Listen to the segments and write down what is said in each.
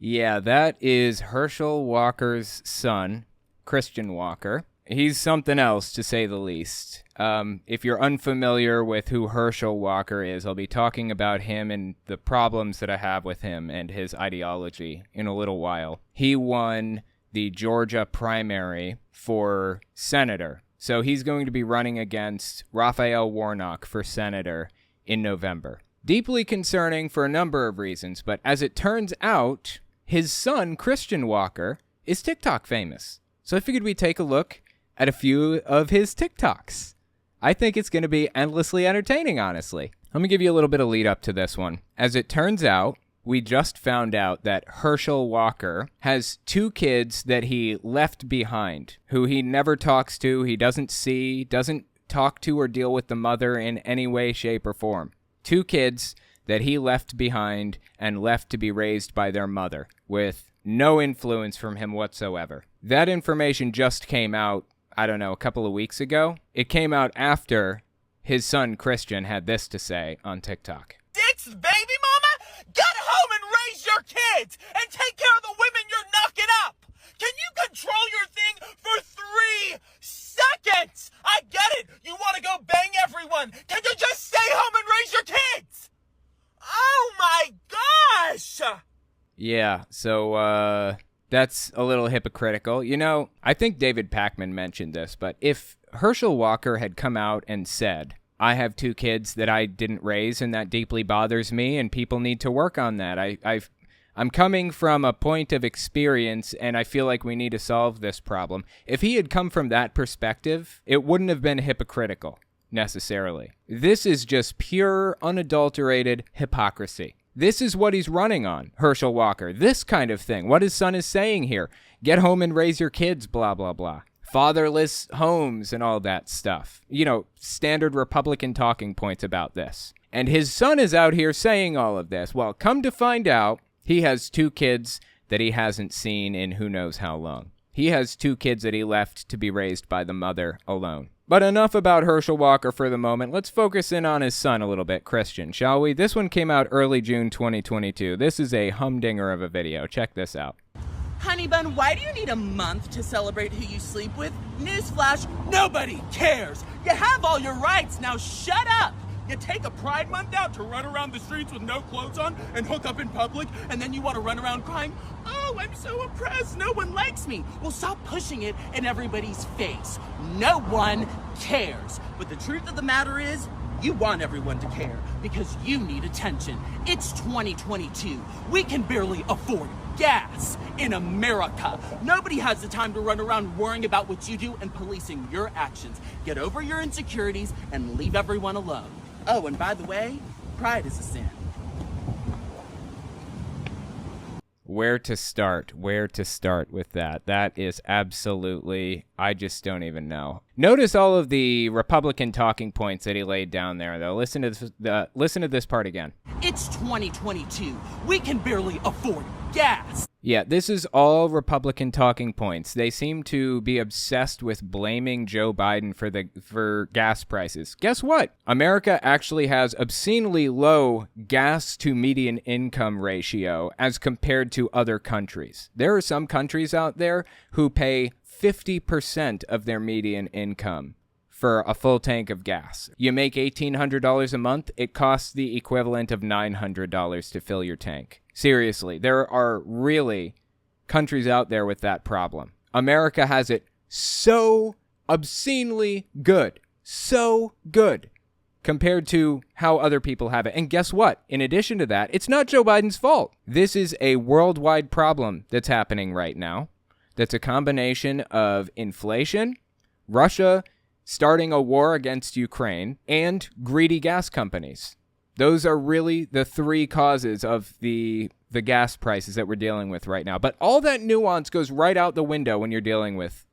Yeah, that is Herschel Walker's son, Christian Walker. He's something else, to say the least. If you're unfamiliar with who Herschel Walker is, I'll be talking about him and the problems that I have with him and his ideology in a little while. He won the Georgia primary for senator. So he's going to be running against Raphael Warnock for senator in November. Deeply concerning for a number of reasons, but as it turns out, his son, Christian Walker, is TikTok famous. So I figured we'd take a look at a few of his TikToks. I think it's going to be endlessly entertaining, honestly. Let me give you a little bit of lead up to this one. As it turns out, we just found out that Herschel Walker has 2 kids that he left behind, who he never talks to, he doesn't see, doesn't talk to or deal with the mother in any way, shape, or form. 2 kids that he left behind and left to be raised by their mother, with no influence from him whatsoever. That information just came out, I don't know, a couple of weeks ago. It came out after his son Christian had this to say on TikTok. Dicks, baby mama! Get home and raise your kids and take care of the women you're knocking up! Can you control your thing for 3 seconds? I get it! You want to go bang everyone! Can you just stay home and raise your kids? Oh my gosh! Yeah, so, that's a little hypocritical. You know, I think David Pakman mentioned this, but if Herschel Walker had come out and said, I have 2 kids that I didn't raise and that deeply bothers me and people need to work on that. I'm coming from a point of experience and I feel like we need to solve this problem. If he had come from that perspective, it wouldn't have been hypocritical, necessarily. This is just pure, unadulterated hypocrisy. This is what he's running on, Herschel Walker. This kind of thing. What his son is saying here. Get home and raise your kids, blah, blah, blah. Fatherless homes and all that stuff. You know, standard Republican talking points about this. And his son is out here saying all of this. Well, come to find out, he has 2 kids that he hasn't seen in who knows how long. He has 2 kids that he left to be raised by the mother alone. But enough about Herschel Walker for the moment. Let's focus in on his son a little bit, Christian, shall we? This one came out early June 2022. This is a humdinger of a video. Check this out. Honey bun, why do you need a month to celebrate who you sleep with? Newsflash, nobody cares. You have all your rights, now shut up. You take a Pride Month out to run around the streets with no clothes on and hook up in public, and then you want to run around crying, oh, I'm so oppressed, no one likes me. Well, stop pushing it in everybody's face. No one cares. But the truth of the matter is, you want everyone to care because you need attention. It's 2022. We can barely afford gas in America. Nobody has the time to run around worrying about what you do and policing your actions. Get over your insecurities and leave everyone alone. Oh, and by the way, pride is a sin. Where to start with that? That is absolutely, I just don't even know. Notice all of the Republican talking points that he laid down there, though. Listen to this part again. It's 2022. We can barely afford gas. Yeah, this is all Republican talking points. They seem to be obsessed with blaming Joe Biden for gas prices. Guess what? America actually has obscenely low gas to median income ratio as compared to other countries. There are some countries out there who pay 50% of their median income for a full tank of gas. You make $1,800 a month, it costs the equivalent of $900 to fill your tank. Seriously, there are really countries out there with that problem. America has it so obscenely good, so good, compared to how other people have it. And guess what? In addition to that, it's not Joe Biden's fault. This is a worldwide problem that's happening right now. That's a combination of inflation, Russia starting a war against Ukraine, and greedy gas companies. Those are really the 3 causes of the gas prices that we're dealing with right now. But all that nuance goes right out the window when you're dealing with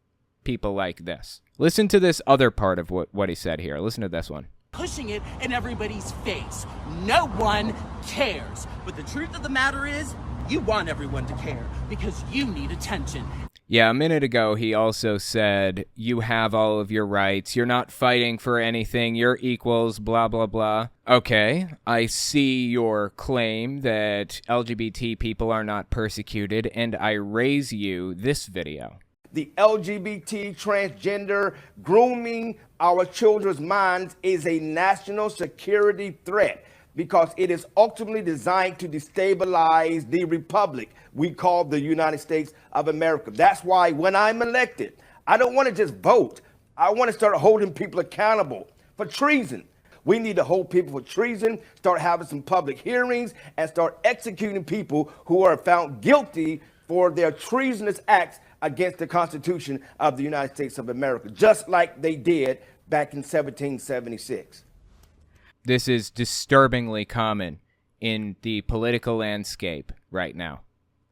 people like this. Listen to this other part of what he said here. Listen to this one. Pushing it in everybody's face. No one cares. But the truth of the matter is, you want everyone to care because you need attention. Yeah, a minute ago, he also said, you have all of your rights. You're not fighting for anything. You're equals, blah, blah, blah. Okay, I see your claim that LGBT people are not persecuted, and I raise you this video. The LGBT, transgender, grooming our children's minds is a national security threat because it is ultimately designed to destabilize the republic we call the United States of America. That's why when I'm elected, I don't want to just vote. I want to start holding people accountable for treason. We need to hold people for treason, start having some public hearings, and start executing people who are found guilty for their treasonous acts against the Constitution of the United States of America, just like they did back in 1776. This is disturbingly common in the political landscape right now.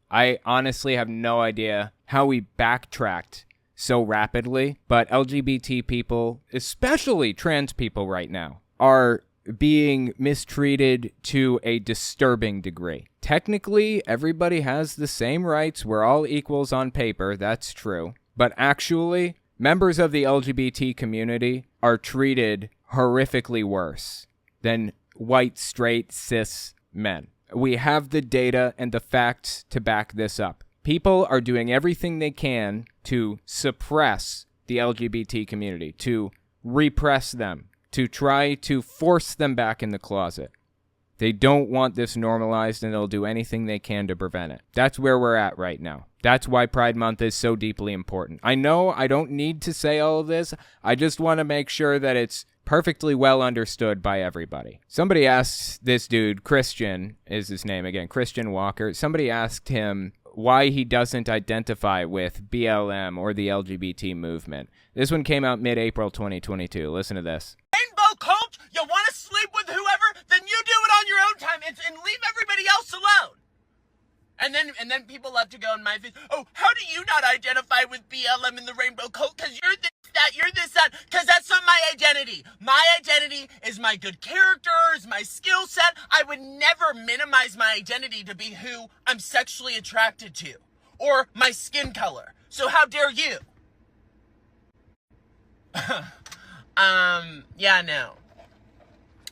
I honestly have no idea how we backtracked so rapidly, but LGBT people, especially trans people right now, are being mistreated to a disturbing degree. Technically, everybody has the same rights. We're all equals on paper. That's true. But actually, members of the LGBT community are treated horrifically worse than white, straight, cis men. We have the data and the facts to back this up. People are doing everything they can to suppress the LGBT community, to repress them, to try to force them back in the closet. They don't want this normalized, and they'll do anything they can to prevent it. That's where we're at right now. That's why Pride Month is so deeply important. I know I don't need to say all of this. I just want to make sure that it's perfectly well understood by everybody. Somebody asked this dude, Christian is his name again, Christian Walker. Somebody asked him why he doesn't identify with BLM or the LGBT movement. This one came out mid-April 2022. Listen to this. Rainbow cult? You want to sleep with whoever? Then you do it on your own time and leave everybody else alone. And then people love to go in my face, oh, how do you not identify with BLM and the Rainbow Cult? Because you're this, that, you're this, that. Because that's not my identity. My identity is my good characters, my skill set. I would never minimize my identity to be who I'm sexually attracted to. Or my skin color. So how dare you? Yeah, no.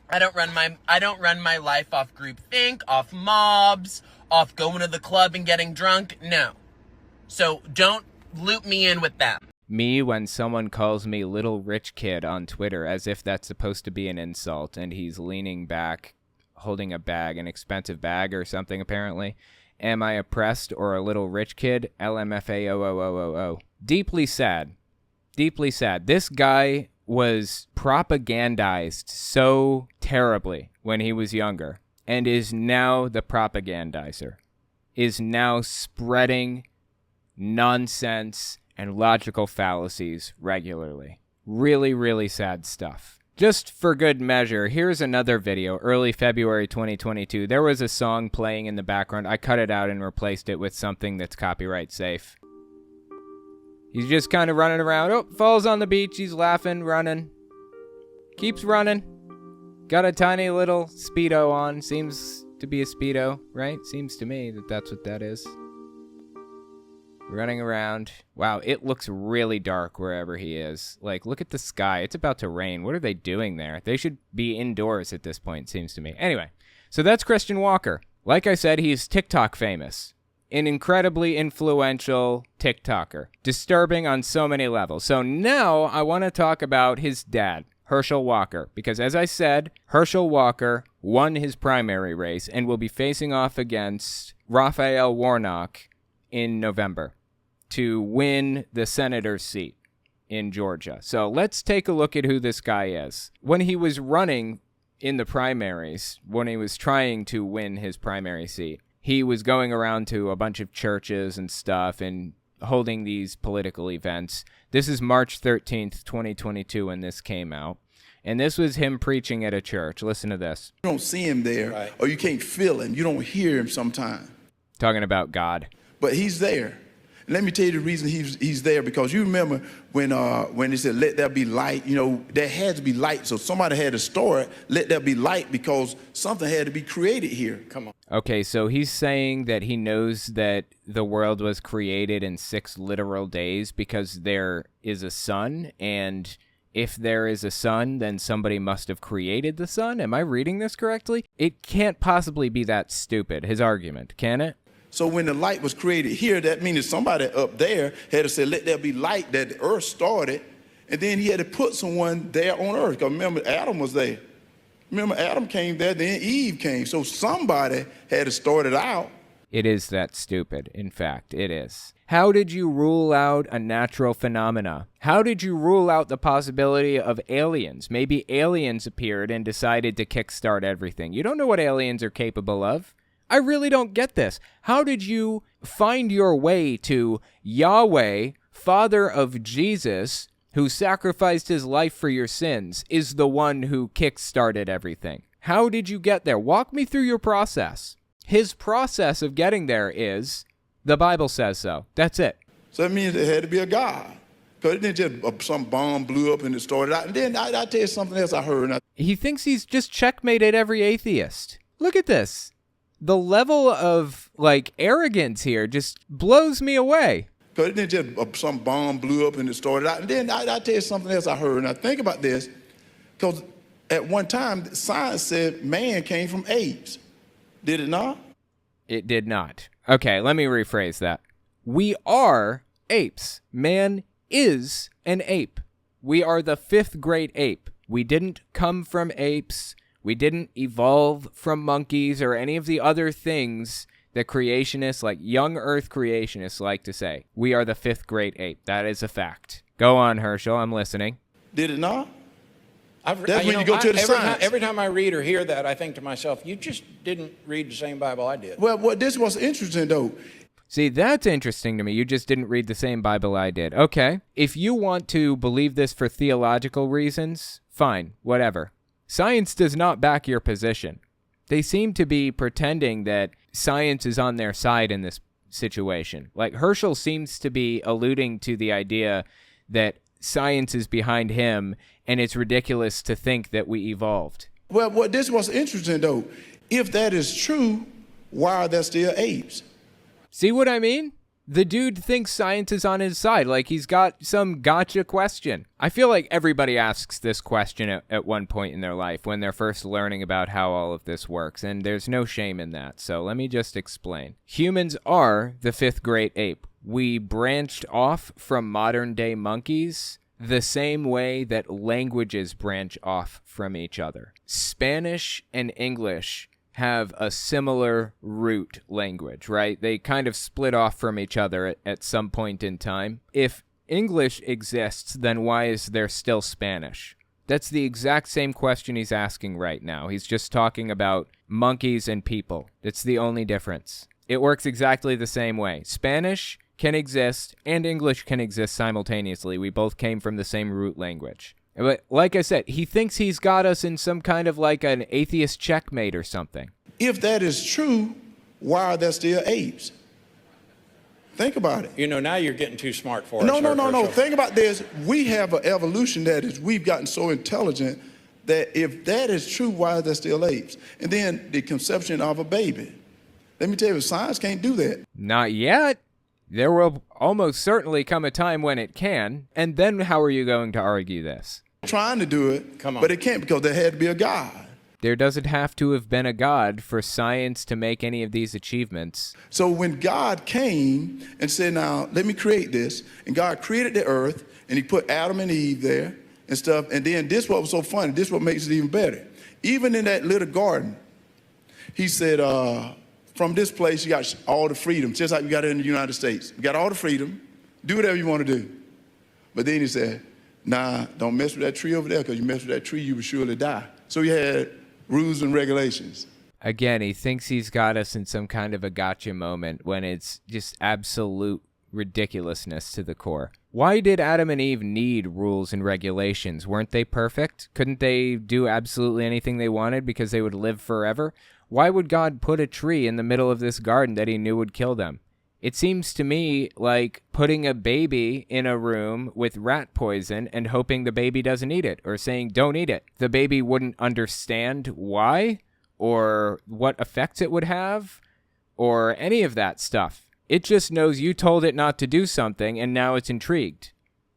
I don't run my life off groupthink, off mobs, off going to the club and getting drunk. No. So don't loop me in with them. Me when someone calls me little rich kid on Twitter as if that's supposed to be an insult, and he's leaning back holding a bag, an expensive bag or something apparently. Am I oppressed or a little rich kid? LMFAO. Deeply sad. Deeply sad. This guy was propagandized so terribly when he was younger, and is now the propagandizer, is now spreading nonsense and logical fallacies regularly. Really, really sad stuff. Just for good measure, here's another video, early February 2022. There was a song playing in the background. I cut it out and replaced it with something that's copyright safe. He's just kind of running around. Oh, falls on the beach. He's laughing, running. Keeps running. Got a tiny little Speedo on. Seems to be a Speedo, right? Seems to me that that's what that is. Running around. Wow, it looks really dark wherever he is. Like, look at the sky. It's about to rain. What are they doing there? They should be indoors at this point, seems to me. Anyway, so that's Christian Walker. Like I said, he's TikTok famous. An incredibly influential TikToker. Disturbing on so many levels. So now I want to talk about his dad, Herschel Walker, because as I said, Herschel Walker won his primary race and will be facing off against Raphael Warnock in November to win the senator's seat in Georgia. So let's take a look at who this guy is. When he was running in the primaries, when he was trying to win his primary seat, he was going around to a bunch of churches and stuff and holding these political events. This is March 13th, 2022 when this came out. And this was him preaching at a church. Listen to this. You don't see him there, right, or you can't feel him. You don't hear him sometimes. Talking about God. But he's there. Let me tell you the reason he's there, because you remember when they said, let there be light, there had to be light. So somebody had to store it, let there be light, because something had to be created here. Come on. Okay, so he's saying that he knows that the world was created in 6 literal days because there is a sun, and if there is a sun, then somebody must have created the sun? Am I reading this correctly? It can't possibly be that stupid, his argument, can it? So when the light was created here, that means somebody up there had to say, let there be light, that the earth started, and then he had to put someone there on earth. Because remember, Adam was there. Remember, Adam came there, then Eve came. So somebody had to start it out. It is that stupid. In fact, it is. How did you rule out a natural phenomena? How did you rule out the possibility of aliens? Maybe aliens appeared and decided to kickstart everything. You don't know what aliens are capable of. I really don't get this. How did you find your way to Yahweh, Father of Jesus, who sacrificed his life for your sins, is the one who kick-started everything? How did you get there? Walk me through your process. His process of getting there is, the Bible says so. That's it. So that means there had to be a God. Because it didn't just some bomb blew up and it started out. And then I'll tell you something else I heard. He thinks he's just checkmated every atheist. Look at this. The level of, arrogance here just blows me away. Because it didn't just some bomb blew up and it started out. And then I'll tell you something else I heard. Now think about this. Because at one time, science said man came from apes. Did it not? It did not. Okay, let me rephrase that. We are apes. Man is an ape. We are the 5th great ape. We didn't come from apes. We didn't evolve from monkeys or any of the other things that creationists, like young Earth creationists, like to say. We are the 5th great ape. That is a fact. Go on, Herschel. I'm listening. Did it not? That's when you go to the science. Every time I read or hear that, I think to myself, you just didn't read the same Bible I did. Well, this was interesting, though. See, that's interesting to me. You just didn't read the same Bible I did. Okay. If you want to believe this for theological reasons, fine, whatever. Science does not back your position. They seem to be pretending that science is on their side in this situation. Like, Herschel seems to be alluding to the idea that science is behind him, and it's ridiculous to think that we evolved. Well, this was interesting, though. If that is true, why are there still apes? See what I mean? The dude thinks science is on his side, like he's got some gotcha question. I feel like everybody asks this question at one point in their life when they're first learning about how all of this works, and there's no shame in that. So let me just explain. Humans are the 5th great ape. We branched off from modern-day monkeys the same way that languages branch off from each other. Spanish and English have a similar root language, right? They kind of split off from each other at some point in time. If English exists, then why is there still Spanish? That's the exact same question he's asking right now. He's just talking about monkeys and people. It's the only difference. It works exactly the same way. Spanish can exist and English can exist simultaneously. We both came from the same root language. But like I said, he thinks he's got us in some kind of like an atheist checkmate or something. If that is true, why are there still apes? Think about it. Now you're getting too smart for us. No. Think about this. We have an evolution we've gotten so intelligent that if that is true, why are there still apes? And then the conception of a baby. Let me tell you, science can't do that. Not yet. There will almost certainly come a time when it can. And then how are you going to argue this? Trying to do it, but it can't because there had to be a God. There doesn't have to have been a God for science to make any of these achievements. So when God came and said, now, let me create this, and God created the earth, and he put Adam and Eve there and stuff, and then this what was so funny, this what makes it even better. Even in that little garden, he said, from this place, you got all the freedom, just like we got it in the United States. You got all the freedom, do whatever you want to do. But then he said, nah, don't mess with that tree over there, because you mess with that tree, you will surely die. So he had rules and regulations. Again, he thinks he's got us in some kind of a gotcha moment when it's just absolute ridiculousness to the core. Why did Adam and Eve need rules and regulations? Weren't they perfect? Couldn't they do absolutely anything they wanted because they would live forever? Why would God put a tree in the middle of this garden that he knew would kill them? It seems to me like putting a baby in a room with rat poison and hoping the baby doesn't eat it, or saying don't eat it. The baby wouldn't understand why or what effects it would have or any of that stuff. It just knows you told it not to do something and now it's intrigued.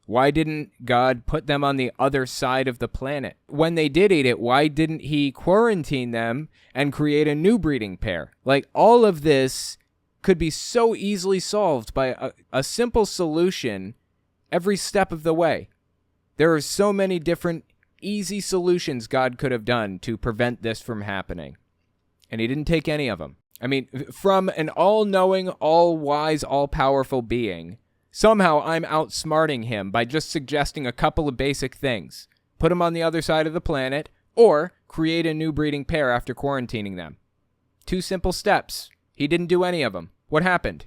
Why didn't God put them on the other side of the planet? When they did eat it, why didn't he quarantine them and create a new breeding pair? Like, all of this could be so easily solved by a simple solution every step of the way. There are so many different easy solutions God could have done to prevent this from happening. And he didn't take any of them. I mean, from an all-knowing, all-wise, all-powerful being, somehow I'm outsmarting him by just suggesting a couple of basic things. Put them on the other side of the planet, or create a new breeding pair after quarantining them. 2 simple steps. He didn't do any of them. What happened?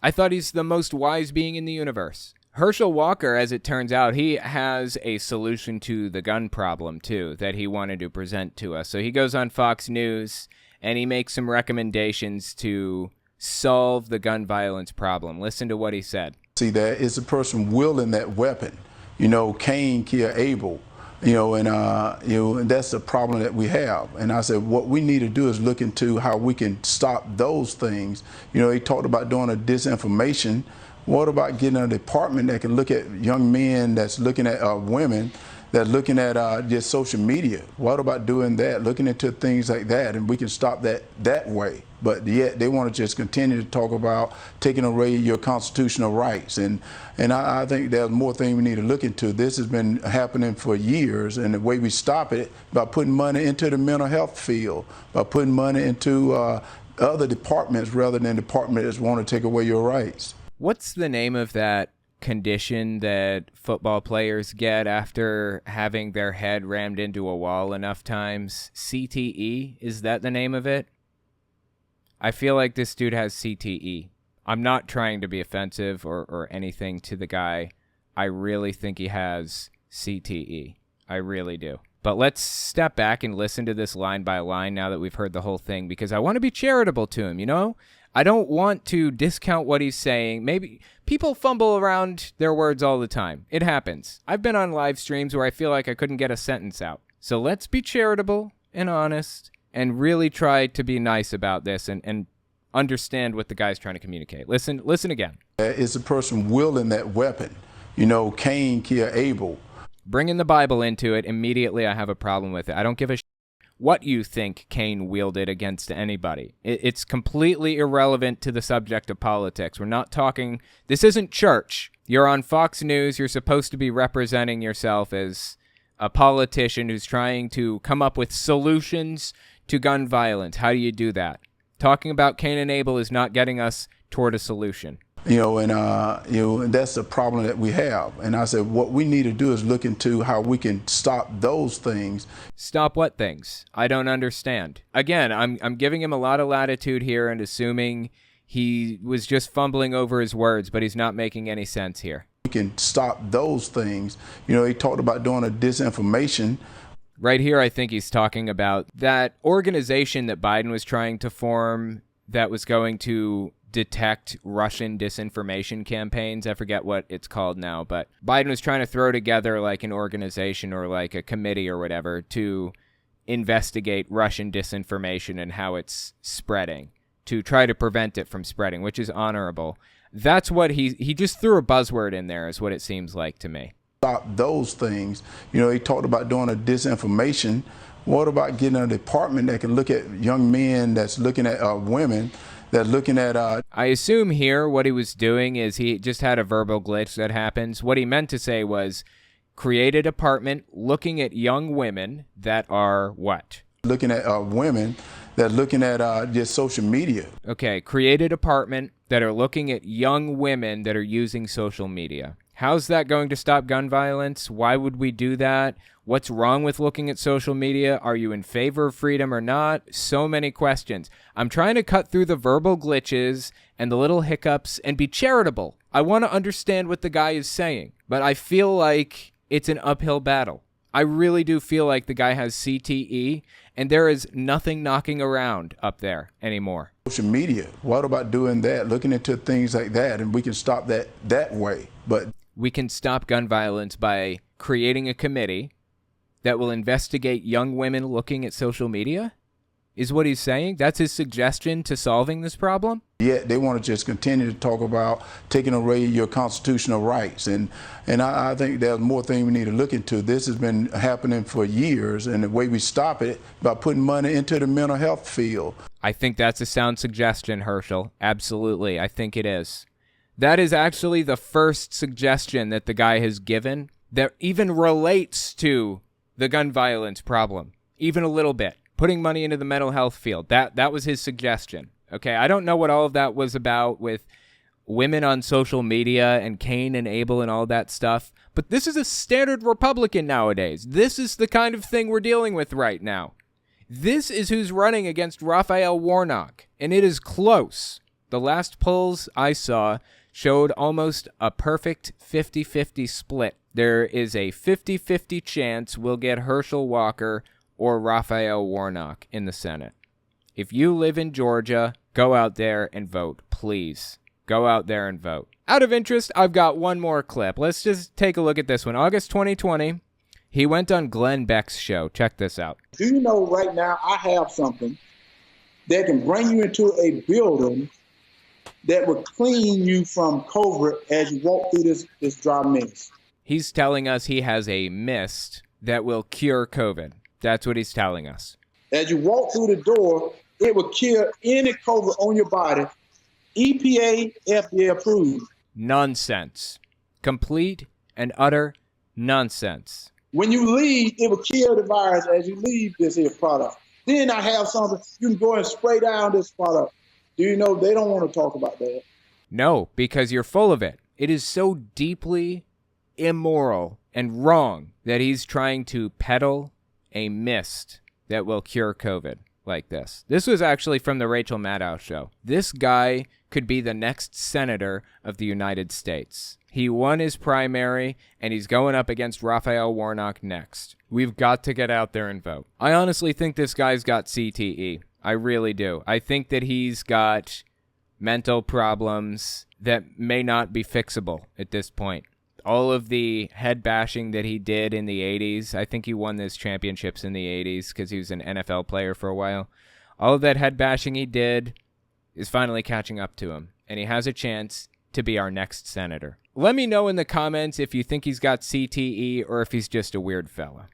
I thought he's the most wise being in the universe. Herschel Walker, as it turns out, he has a solution to the gun problem, too, that he wanted to present to us. So he goes on Fox News, and he makes some recommendations to solve the gun violence problem. Listen to what he said. See, that is a person wielding that weapon. Cain killed Abel, and that's the problem that we have. And I said, what we need to do is look into how we can stop those things. He talked about doing a disinformation. What about getting a department that can look at young men that's looking at women that's looking at just social media? What about doing that, looking into things like that, and we can stop that way? But yet they want to just continue to talk about taking away your constitutional rights. And I think there's more things we need to look into. This has been happening for years, and the way we stop it, by putting money into the mental health field, by putting money into other departments rather than departments that want to take away your rights. What's the name of that condition that football players get after having their head rammed into a wall enough times? CTE? Is that the name of it? I feel like this dude has CTE. I'm not trying to be offensive or anything to the guy. I really think he has CTE. I really do. But let's step back and listen to this line by line now that we've heard the whole thing, because I want to be charitable to him, I don't want to discount what he's saying. Maybe people fumble around their words all the time. It happens. I've been on live streams where I feel like I couldn't get a sentence out. So let's be charitable and honest and really try to be nice about this and understand what the guy's trying to communicate. Listen again. It's a person wielding that weapon. Cain killed Abel. Bringing the Bible into it, immediately I have a problem with it. I don't give a what you think Cain wielded against anybody. It's completely irrelevant to the subject of politics. We're not talking, this isn't church. You're on Fox News. You're supposed to be representing yourself as a politician who's trying to come up with solutions to gun violence. How do you do that? Talking about Cain and Abel is not getting us toward a solution. And that's the problem that we have. And I said, what we need to do is look into how we can stop those things. Stop what things? I don't understand. Again, I'm giving him a lot of latitude here and assuming he was just fumbling over his words, but he's not making any sense here. We can stop those things. He talked about doing a disinformation. Right here, I think he's talking about that organization that Biden was trying to form that was going to detect Russian disinformation campaigns. I forget what it's called now, but Biden was trying to throw together like an organization or like a committee or whatever to investigate Russian disinformation and how it's spreading, to try to prevent it from spreading, which is honorable. That's what he just threw a buzzword in there is what it seems like to me. Stop those things. He talked about doing a disinformation. What about getting a department that can look at young men that's looking at women that's looking at... I assume here what he was doing is he just had a verbal glitch that happens. What he meant to say was create a department looking at young women that are what? Looking at women that looking at just social media. Okay, create a department that are looking at young women that are using social media. How's that going to stop gun violence? Why would we do that? What's wrong with looking at social media? Are you in favor of freedom or not? So many questions. I'm trying to cut through the verbal glitches and the little hiccups and be charitable. I want to understand what the guy is saying, but I feel like it's an uphill battle. I really do feel like the guy has CTE, And there is nothing knocking around up there anymore. Social media, what about doing that, looking into things like that, and we can stop that way. But we can stop gun violence by creating a committee that will investigate young women looking at social media? Is what he's saying? That's his suggestion to solving this problem? Yet they want to just continue to talk about taking away your constitutional rights. And I think there's more things we need to look into. This has been happening for years, and the way we stop it by putting money into the mental health field. I think that's a sound suggestion, Herschel. Absolutely. I think it is. That is actually the first suggestion that the guy has given that even relates to the gun violence problem, even a little bit. Putting money into the mental health field. That was his suggestion. Okay, I don't know what all of that was about with women on social media and Cain and Abel and all that stuff, but this is a standard Republican nowadays. This is the kind of thing we're dealing with right now. This is who's running against Raphael Warnock, and it is close. The last polls I saw showed almost a perfect 50-50 split. There is a 50-50 chance we'll get Herschel Walker or Raphael Warnock in the Senate. If you live in Georgia, go out there and vote, please. Go out there and vote. Out of interest, I've got one more clip. Let's just take a look at this one. August 2020, he went on Glenn Beck's show. Check this out. Do you know right now I have something that can bring you into a building that will clean you from COVID as you walk through this dry mist? He's telling us he has a mist that will cure COVID. That's what he's telling us. As you walk through the door, it will kill any COVID on your body. EPA, FDA approved. Nonsense. Complete and utter nonsense. When you leave, it will kill the virus as you leave this here product. Then I have something, you can go and spray down this product. Do you know they don't want to talk about that? No, because you're full of it. It is so deeply immoral and wrong that he's trying to peddle a mist that will cure COVID like this. This was actually from the Rachel Maddow show. This guy could be the next senator of the United States. He won his primary, and he's going up against Raphael Warnock next. We've got to get out there and vote. I honestly think this guy's got CTE. I really do. I think that he's got mental problems that may not be fixable at this point. All of the head bashing that he did in the 80s, I think he won those championships in the 80s because he was an NFL player for a while. All of that head bashing he did is finally catching up to him, and he has a chance to be our next senator. Let me know in the comments if you think he's got CTE or if he's just a weird fella.